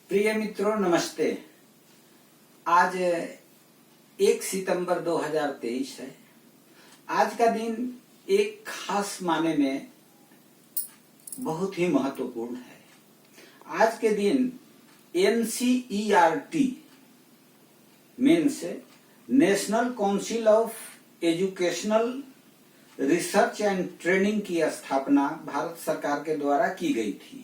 प्रिय मित्रों, नमस्ते। आज 1 सितंबर 2023 है। आज का दिन एक खास माने में बहुत ही महत्वपूर्ण है। आज के दिन NCERT means national council of educational research and training की स्थापना भारत सरकार के द्वारा की गई थी,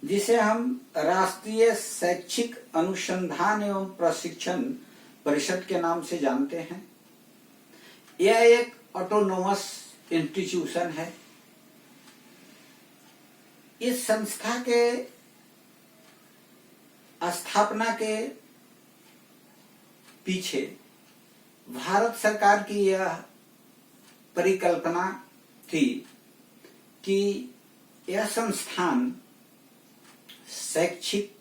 जिसे हम राष्ट्रीय शैक्षिक अनुसंधान एवं प्रशिक्षण परिषद के नाम से जानते हैं। यह एक ऑटोनोमस इंस्टीट्यूशन है। इस संस्था के स्थापना के पीछे भारत सरकार की यह परिकल्पना थी कि यह संस्थान शैक्षिक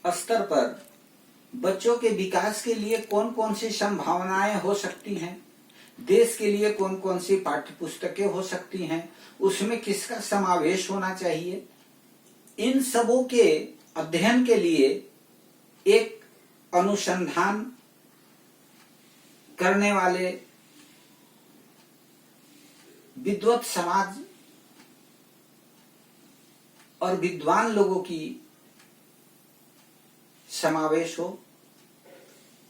स्तर पर बच्चों के विकास के लिए कौन कौन सी संभावनाएं हो सकती हैं, देश के लिए कौन कौन सी पाठ्य पुस्तकें हो सकती हैं, उसमें किसका समावेश होना चाहिए, इन सबों के अध्ययन के लिए एक अनुसंधान करने वाले विद्वत समाज और विद्वान लोगों की समावेश हो,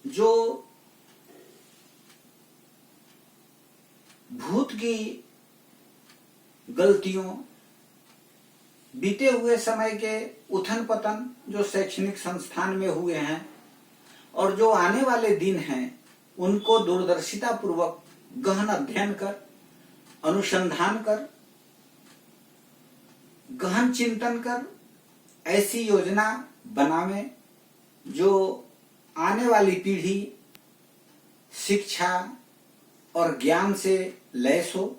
जो भूत की गलतियों, बीते हुए समय के उथन पतन जो शैक्षणिक संस्थान में हुए हैं और जो आने वाले दिन हैं, उनको दूरदर्शिता पूर्वक गहन अध्ययन कर, अनुसंधान कर, गहन चिंतन कर ऐसी योजना बनावे जो आने वाली पीढ़ी शिक्षा और ज्ञान से लैस हो,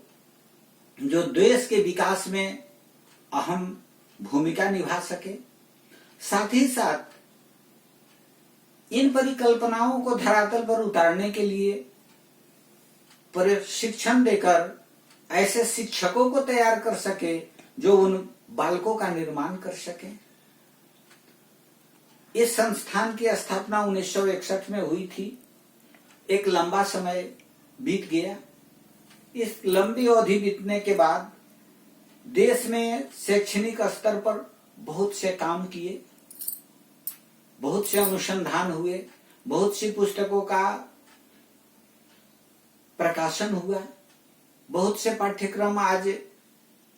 जो देश के विकास में अहम भूमिका निभा सके। साथ ही साथ इन परिकल्पनाओं को धरातल पर उतारने के लिए प्रशिक्षण देकर ऐसे शिक्षकों को तैयार कर सके जो उन बालकों का निर्माण कर सके। इस संस्थान की स्थापना 1961 में हुई थी। एक लंबा समय बीत गया। इस लंबी अवधि बीतने के बाद देश में शैक्षणिक स्तर पर बहुत से काम किए, बहुत से अनुसंधान हुए, बहुत सी पुस्तकों का प्रकाशन हुआ, बहुत से पाठ्यक्रम आज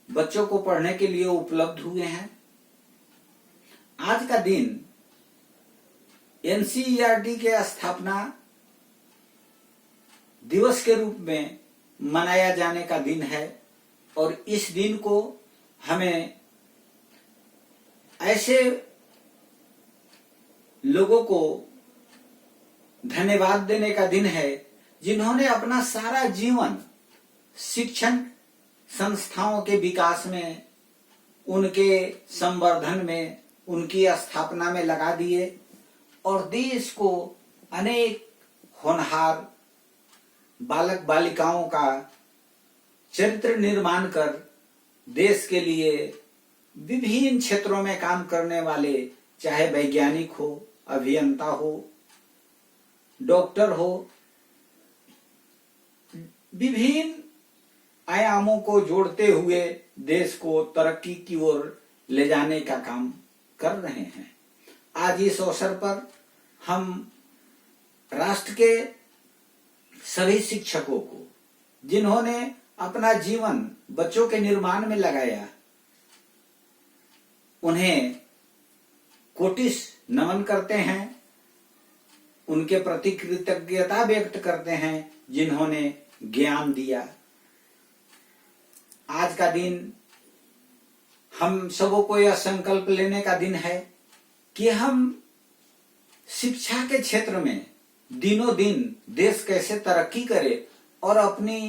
बच्चों को पढ़ने के लिए उपलब्ध हुए हैं। आज का दिन NCERT के स्थापना दिवस के रूप में मनाया जाने का दिन है और इस दिन को हमें ऐसे लोगों को धन्यवाद देने का दिन है जिन्होंने अपना सारा जीवन शिक्षण संस्थाओं के विकास में, उनके संवर्धन में, उनकी स्थापना में लगा दिए और देश को अनेक होनहार बालक बालिकाओं का चरित्र निर्माण कर देश के लिए विभिन्न क्षेत्रों में काम करने वाले, चाहे वैज्ञानिक हो, अभियंता हो, डॉक्टर हो, विभिन्न आयामों को जोड़ते हुए देश को तरक्की की ओर ले जाने का काम कर रहे हैं। आज इस अवसर पर हम राष्ट्र के सभी शिक्षकों को, जिन्होंने अपना जीवन बच्चों के निर्माण में लगाया, उन्हें कोटिश नमन करते हैं, उनके प्रति कृतज्ञता व्यक्त करते हैं जिन्होंने ज्ञान दिया। आज का दिन हम सबों को यह संकल्प लेने का दिन है कि हम शिक्षा के क्षेत्र में दिनों दिन देश कैसे तरक्की करे और अपनी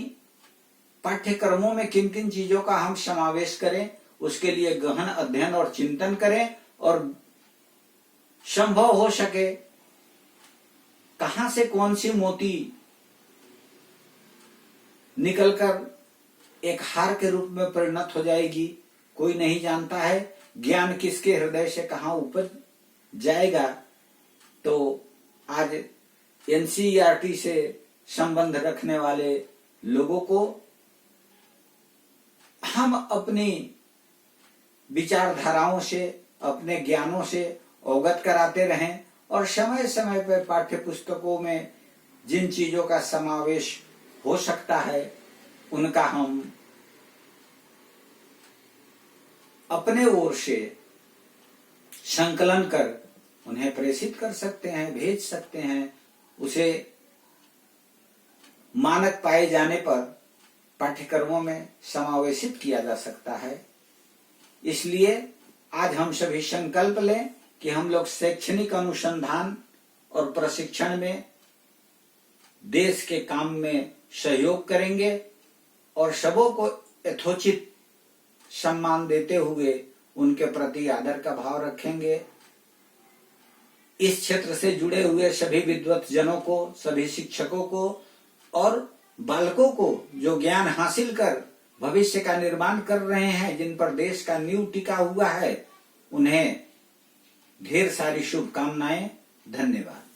पाठ्यक्रमों में किन किन चीजों का हम समावेश करें, उसके लिए गहन अध्ययन और चिंतन करें और संभव हो सके कहां से कौन सी मोती निकलकर एक हार के रूप में परिणत हो जाएगी। कोई नहीं जानता है ज्ञान किसके हृदय से कहाँ ऊपर जाएगा। तो आज एनसीईआरटी से संबंध रखने वाले लोगों को हम अपनी विचारधाराओं से, अपने ज्ञानों से अवगत कराते रहें और समय समय पर पाठ्य पुस्तकों में जिन चीजों का समावेश हो सकता है उनका हम अपने ओर से संकलन कर उन्हें प्रेषित कर सकते हैं, भेज सकते हैं। उसे मानक पाए जाने पर पाठ्यक्रमों में समावेशित किया जा सकता है। इसलिए आज हम सभी संकल्प लें कि हम लोग शैक्षणिक अनुसंधान और प्रशिक्षण में देश के काम में सहयोग करेंगे और सबों को यथोचित सम्मान देते हुए उनके प्रति आदर का भाव रखेंगे। इस क्षेत्र से जुड़े हुए सभी विद्वत जनों को, सभी शिक्षकों को और बालकों को जो ज्ञान हासिल कर भविष्य का निर्माण कर रहे हैं, जिन पर देश का नींव टिका हुआ है, उन्हें ढेर सारी शुभकामनाएं। धन्यवाद।